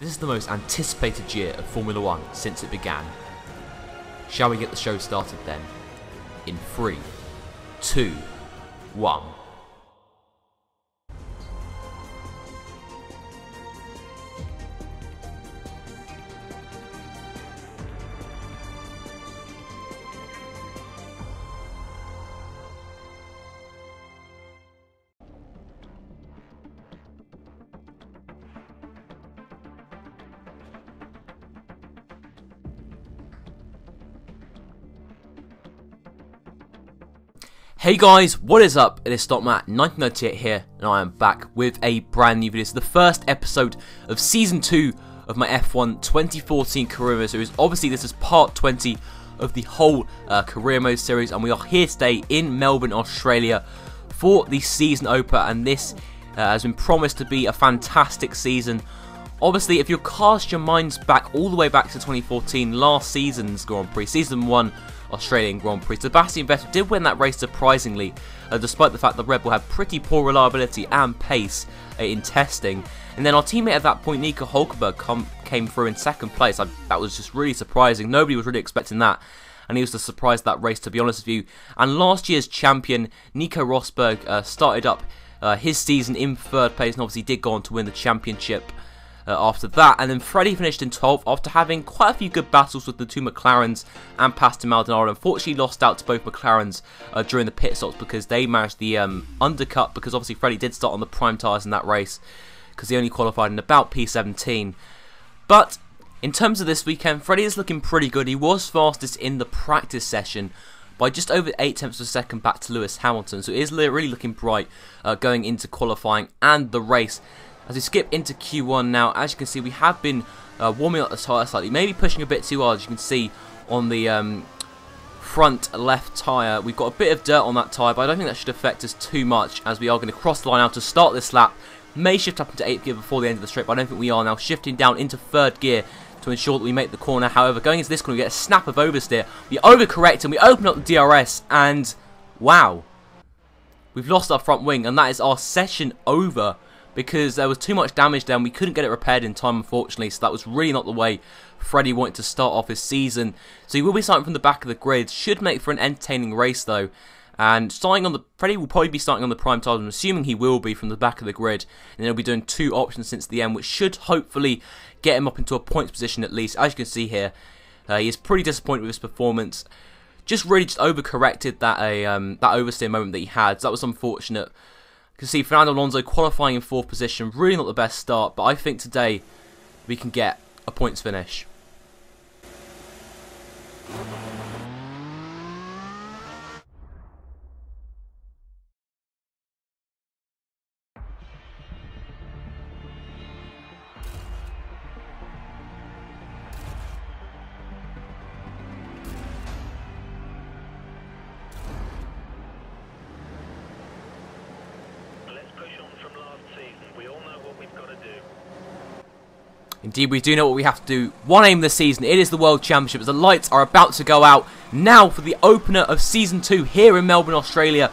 This is the most anticipated year of Formula 1 since it began. Shall we get the show started then? In 3, 2, 1. Hey guys, what is up? It is StockMatt1998 here, and I am back with a brand new video. This is the first episode of Season 2 of my F1 2014 Career Mode series. Obviously, this is part 20 of the whole Career Mode series, and we are here today in Melbourne, Australia for the season opener, and this has been promised to be a fantastic season. Obviously, if you cast your minds back all the way back to 2014, last season's Grand Prix, Season 1 Australian Grand Prix, Sebastian Vettel did win that race surprisingly, despite the fact that Red Bull had pretty poor reliability and pace in testing. And then our teammate at that point, Nico Hülkenberg, came through in second place. That was just really surprising. Nobody was really expecting that, and he was the surprise of that race, to be honest with you. And last year's champion, Nico Rosberg, started up his season in third place, and obviously did go on to win the championship after that. And then Freddie finished in 12th after having quite a few good battles with the two McLarens and Pastor Maldonado. Unfortunately lost out to both McLarens during the pit stops because they managed the undercut, because obviously Freddie did start on the prime tyres in that race because he only qualified in about P17. But in terms of this weekend, Freddie is looking pretty good. He was fastest in the practice session by just over 8 tenths of a second back to Lewis Hamilton, so it is really looking bright going into qualifying and the race. As we skip into Q1 now, as you can see, we have been warming up the tyre slightly, maybe pushing a bit too hard. As you can see on the front left tyre, we've got a bit of dirt on that tyre, but I don't think that should affect us too much, as we are going to cross the line out to start this lap. May shift up into 8th gear before the end of the straight, but I don't think we are now. Shifting down into 3rd gear to ensure that we make the corner. However, going into this corner, we get a snap of oversteer. We overcorrect and we open up the DRS, and wow, we've lost our front wing, and that is our session over, because there was too much damage there and we couldn't get it repaired in time, unfortunately. So that was really not the way Freddie wanted to start off his season. So he will be starting from the back of the grid. Should make for an entertaining race though. And starting on the Freddie will probably be starting on the prime tyres. I'm assuming he will be from the back of the grid. And he'll be doing 2 options since the end, which should hopefully get him up into a points position at least. As you can see here, he is pretty disappointed with his performance. Just overcorrected that oversteer moment that he had. So that was unfortunate. You can see Fernando Alonso qualifying in 4th position, really not the best start, but I think today we can get a points finish. Indeed, we do know what we have to do. One aim this season, it is the World Championship, as the lights are about to go out now for the opener of Season 2 here in Melbourne, Australia.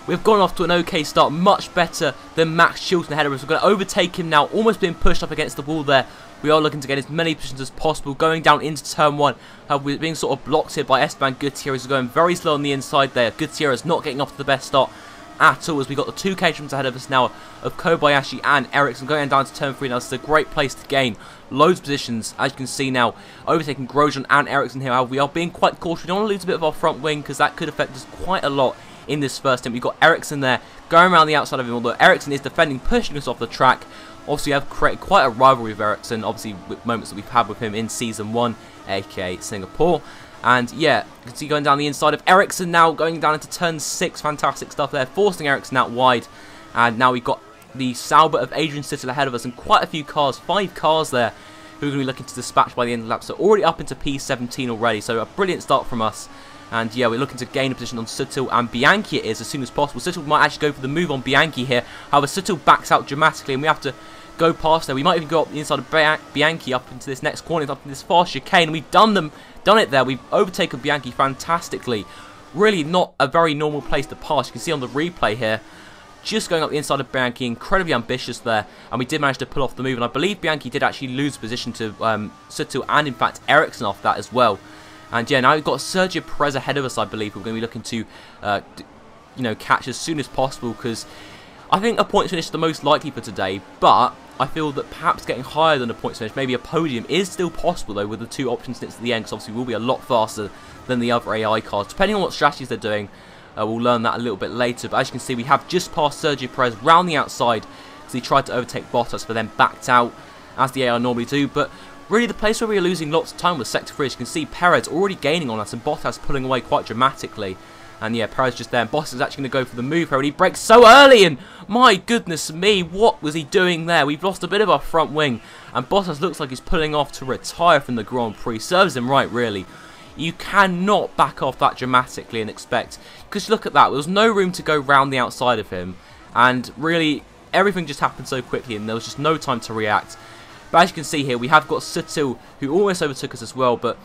We've gone off to an okay start, much better than Max Chilton ahead of us. We're going to overtake him now, almost being pushed up against the wall there. We are looking to get as many positions as possible, going down into Turn 1. We're being sort of blocked here by Esteban Gutierrez, who's going very slow on the inside there. Gutierrez not getting off to the best start at all, as we got the 2 Caterhams ahead of us now of Kobayashi and Ericsson. Going down to turn 3 now. This is a great place to gain loads of positions, as you can see now, overtaking Grosjean and Ericsson here. However, we are being quite cautious. We don't want to lose a bit of our front wing, because that could affect us quite a lot in this first stint. We've got Ericsson there going around the outside of him, although Ericsson is defending, pushing us off the track. Obviously, we have created quite a rivalry with Ericsson, obviously with moments that we've had with him in Season 1, aka Singapore. And yeah, you can see going down the inside of Ericsson now, going down into turn 6. Fantastic stuff there, forcing Ericsson out wide. And now we've got the Sauber of Adrian Sittel ahead of us, and quite a few cars, 5 cars there, who are going to be looking to dispatch by the end of the lap. So already up into P17 already, so a brilliant start from us. And yeah, we're looking to gain a position on Sittel and Bianchi it is as soon as possible. Sittel might actually go for the move on Bianchi here. However, Sittel backs out dramatically, and we have to go past there. We might even go up the inside of Bianchi up into this next corner, up into this fast chicane. We've done it there. We've overtaken Bianchi fantastically. Really not a very normal place to pass. You can see on the replay here, just going up the inside of Bianchi, incredibly ambitious there, and we did manage to pull off the move, and I believe Bianchi did actually lose position to Suttil and in fact Ericsson off that as well. And yeah, now we've got Sergio Perez ahead of us, I believe. We're going to be looking to, catch as soon as possible, because I think a points finish is the most likely for today, but I feel that perhaps getting higher than a points finish, maybe a podium, is still possible though with the 2 option stints at the end, because obviously we'll be a lot faster than the other AI cars. Depending on what strategies they're doing, we'll learn that a little bit later, but as you can see, we have just passed Sergio Perez round the outside, because he tried to overtake Bottas, but then backed out, as the AI normally do. But really the place where we were losing lots of time was Sector 3. As you can see, Perez already gaining on us, and Bottas pulling away quite dramatically. And yeah, Perez just there, and Bottas is actually going to go for the move here, and he brakes so early, and my goodness me, what was he doing there? We've lost a bit of our front wing, and Bottas looks like he's pulling off to retire from the Grand Prix. Serves him right, really. You cannot back off that dramatically and expect, because look at that, there was no room to go round the outside of him, and really, everything just happened so quickly, and there was just no time to react. But as you can see here, we have got Suttil, who almost overtook us as well, but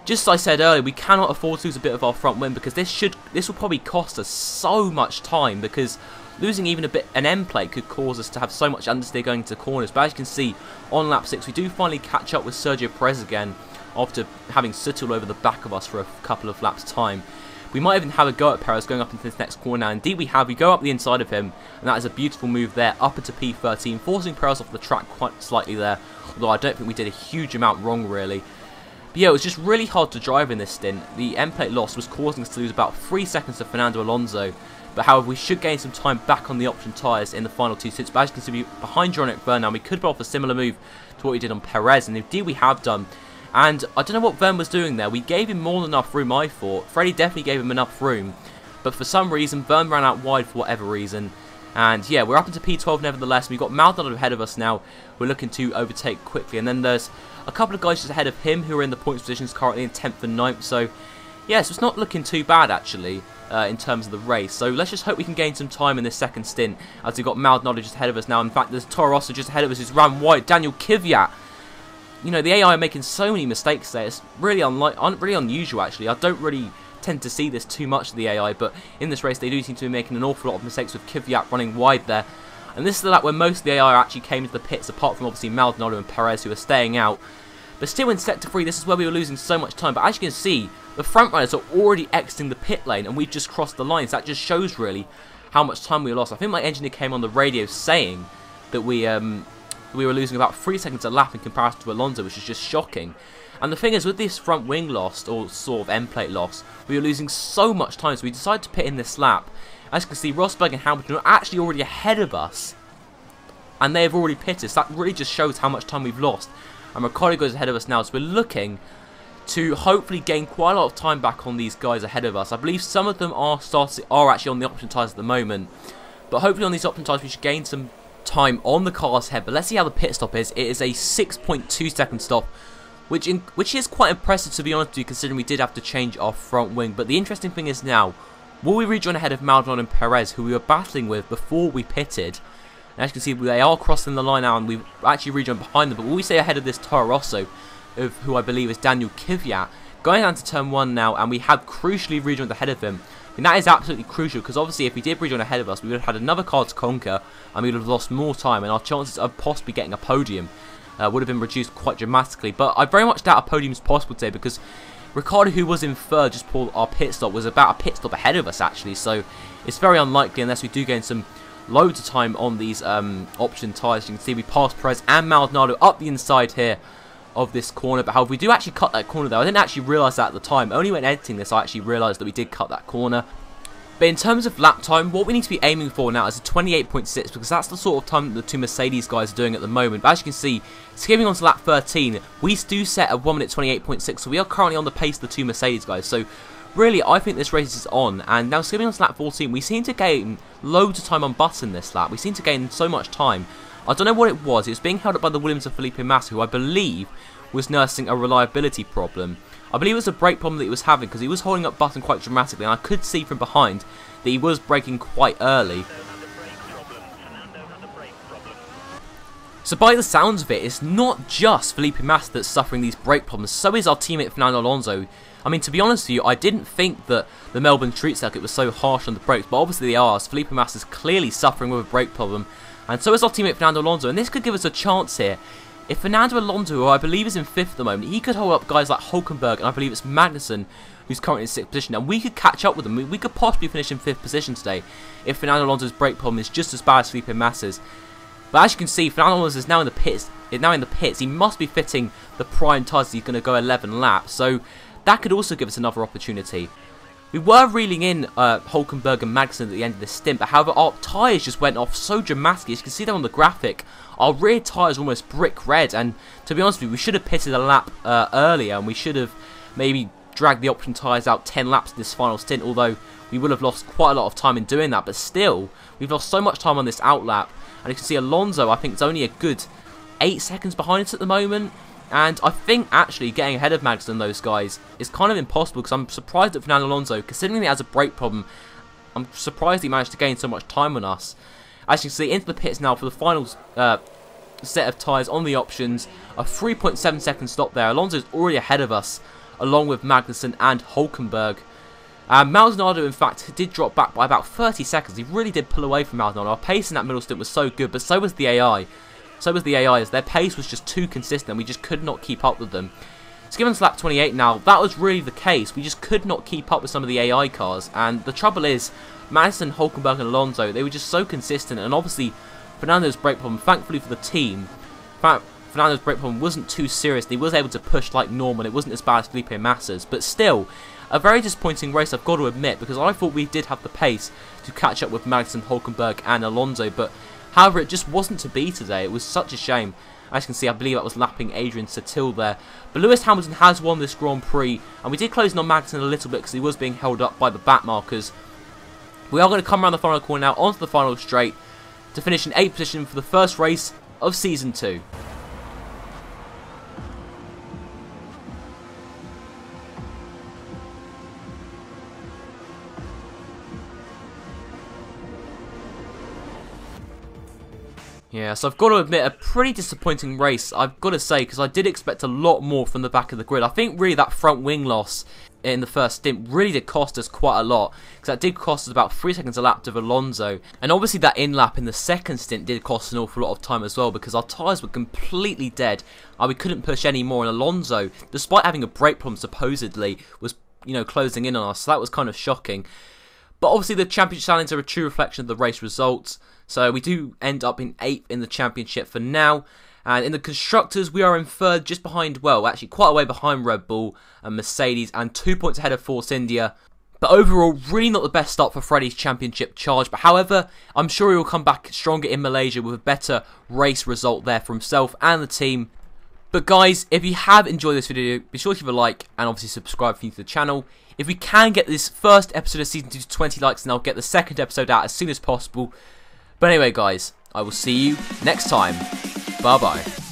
just as I said earlier, we cannot afford to lose a bit of our front wing, because this will probably cost us so much time, because losing even an end plate could cause us to have so much understeer going into corners. But as you can see, on lap 6, we do finally catch up with Sergio Perez again, after having Suttil over the back of us for a couple of laps' time. We might even have a go at Perez going up into this next corner now. Indeed we have. We go up the inside of him, and that is a beautiful move there, up into P13, forcing Perez off the track quite slightly there, although I don't think we did a huge amount wrong, really. But yeah, it was just really hard to drive in this stint. The end plate loss was causing us to lose about 3 seconds to Fernando Alonso, but however, we should gain some time back on the option tyres in the final 2 stints. But as you can see, we're behind Jean-Luc Vergne now. We could pull off a similar move to what we did on Perez, and indeed we have done. And I don't know what Vergne was doing there. We gave him more than enough room, I thought. Freddie definitely gave him enough room, but for some reason, Vergne ran out wide for whatever reason. And yeah, we're up into P12 nevertheless. We've got Maldonado ahead of us now. We're looking to overtake quickly. And then there's a couple of guys just ahead of him who are in the points positions currently in 10th and 9th. So yeah, so it's not looking too bad actually in terms of the race. So let's just hope we can gain some time in this second stint, as we've got Maldonado just ahead of us now. In fact, there's Toro Rosso just ahead of us who's ran wide. Daniel Kvyat. You know, the AI are making so many mistakes there. It's really really unusual actually. I don't really tend to see this too much of the AI, but in this race they do seem to be making an awful lot of mistakes, with Kvyat running wide there. And this is the lap where most of the AI actually came to the pits, apart from obviously Maldonado and Perez, who are staying out. But still in Sector 3, this is where we were losing so much time. But as you can see, the front runners are already exiting the pit lane, and we've just crossed the lines. That just shows really how much time we lost. I think my engineer came on the radio saying that we were losing about 3 seconds a lap in comparison to Alonso, which is just shocking. And the thing is, with this front wing loss, or sort of end plate loss, we were losing so much time, so we decided to pit in this lap. As you can see, Rosberg and Hamilton are actually already ahead of us, and they have already pitted, so that really just shows how much time we've lost. And Ricciardo goes ahead of us now, so we're looking to hopefully gain quite a lot of time back on these guys ahead of us. I believe some of them are actually on the option tyres at the moment, but hopefully on these option tyres we should gain some time on the cars ahead. But let's see how the pit stop is. It is a 6.2 second stop, which is quite impressive, to be honest with you, considering we did have to change our front wing. But the interesting thing is now, will we rejoin ahead of Maldonado and Perez, who we were battling with before we pitted? And as you can see, they are crossing the line now, and we've actually rejoined behind them. But will we stay ahead of this Toro Rosso, of who I believe is Daniel Kvyat, going down to turn 1 now, and we have crucially rejoined ahead of him. And that is absolutely crucial, because obviously if he did rejoin ahead of us, we would have had another car to conquer, and we would have lost more time, and our chances of possibly getting a podium would have been reduced quite dramatically. But I very much doubt a podium is possible today, because Ricciardo, who was in third just before our pit stop, was about a pit stop ahead of us actually, so it's very unlikely unless we do gain some loads of time on these option tyres. You can see we passed Perez and Maldonado up the inside here of this corner, but however we do actually cut that corner though. I didn't actually realise that at the time. Only when editing this I actually realised that we did cut that corner. But in terms of lap time, what we need to be aiming for now is a 28.6, because that's the sort of time that the two Mercedes guys are doing at the moment. But as you can see, skipping on to lap 13, we do set a 1 minute 28.6, so we are currently on the pace of the two Mercedes guys. So really, I think this race is on. And now skipping on to lap 14, we seem to gain loads of time on Button this lap. We seem to gain so much time. I don't know what it was. It was being held up by the Williams of Felipe Massa, who I believe was nursing a reliability problem. I believe it was a brake problem that he was having, because he was holding up Button quite dramatically, and I could see from behind that he was braking quite early. So by the sounds of it, it's not just Felipe Massa that's suffering these brake problems, so is our teammate Fernando Alonso. I mean, to be honest with you, I didn't think that the Melbourne street circuit was so harsh on the brakes, but obviously they are, as Felipe Massa's clearly suffering with a brake problem, and so is our teammate Fernando Alonso, and this could give us a chance here. If Fernando Alonso, who I believe is in 5th at the moment, he could hold up guys like Hulkenberg, and I believe it's Magnussen, who's currently in 6th position, and we could catch up with them. We could possibly finish in 5th position today if Fernando Alonso's brake problem is just as bad as Felipe Massa's. But as you can see, Fernando Alonso is now in the pits. He must be fitting the prime tyres. He's going to go 11 laps, so that could also give us another opportunity. We were reeling in Hulkenberg and Magnussen at the end of the stint, but however our tyres just went off so dramatically. As you can see that on the graphic, our rear tyres almost brick red, and to be honest with you, we should have pitted a lap earlier, and we should have maybe dragged the option tyres out 10 laps in this final stint, although we would have lost quite a lot of time in doing that. But still, we've lost so much time on this outlap, and you can see Alonso, I think, is only a good 8 seconds behind us at the moment. And I think actually getting ahead of Magnussen and those guys is kind of impossible, because I'm surprised that Fernando Alonso, considering he has a brake problem, I'm surprised he managed to gain so much time on us. As you can see, into the pits now for the final set of tyres on the options. A 3.7 second stop there. Alonso is already ahead of us, along with Magnussen and Hulkenberg. Maldonado, in fact, did drop back by about 30 seconds. He really did pull away from Maldonado. Our pace in that middle stint was so good, but so was the AI. As their pace was just too consistent, and we just could not keep up with them. So given us lap 28 now, that was really the case. We just could not keep up with some of the AI cars, and the trouble is, Madison, Hulkenberg and Alonso, they were just so consistent, and obviously Fernando's brake problem, thankfully for the team, Fernando's brake problem wasn't too serious. He was able to push like normal, and it wasn't as bad as Felipe Massa's, but still, a very disappointing race, I've got to admit, because I thought we did have the pace to catch up with Madison, Hulkenberg and Alonso, but however, it just wasn't to be today. It was such a shame. As you can see, I believe that was lapping Adrian Sutil there. But Lewis Hamilton has won this Grand Prix, and we did close in on Magnussen a little bit because he was being held up by the back markers. We are going to come around the final corner now onto the final straight to finish in 8th position for the first race of Season 2. Yeah, so I've got to admit, a pretty disappointing race, I've got to say, because I did expect a lot more from the back of the grid. I think really that front wing loss in the first stint really did cost us quite a lot, because that did cost us about 3 seconds a lap to Alonso, and obviously that in-lap in the second stint did cost an awful lot of time as well, because our tyres were completely dead, we couldn't push any more, and Alonso, despite having a brake problem supposedly, was, closing in on us, so that was kind of shocking. But obviously the championship standings are a true reflection of the race results, so we do end up in 8th in the championship for now. And in the Constructors, we are in 3rd, just behind, well, actually quite a way behind Red Bull and Mercedes, and 2 points ahead of Force India. But overall, really not the best start for Freddie's championship charge. But however, I'm sure he will come back stronger in Malaysia with a better race result there for himself and the team. But guys, if you have enjoyed this video, be sure to give a like and obviously subscribe if you're new to the channel. If we can get this first episode of Season 2 to 20 likes, then I'll get the second episode out as soon as possible. But anyway guys, I will see you next time. Bye bye.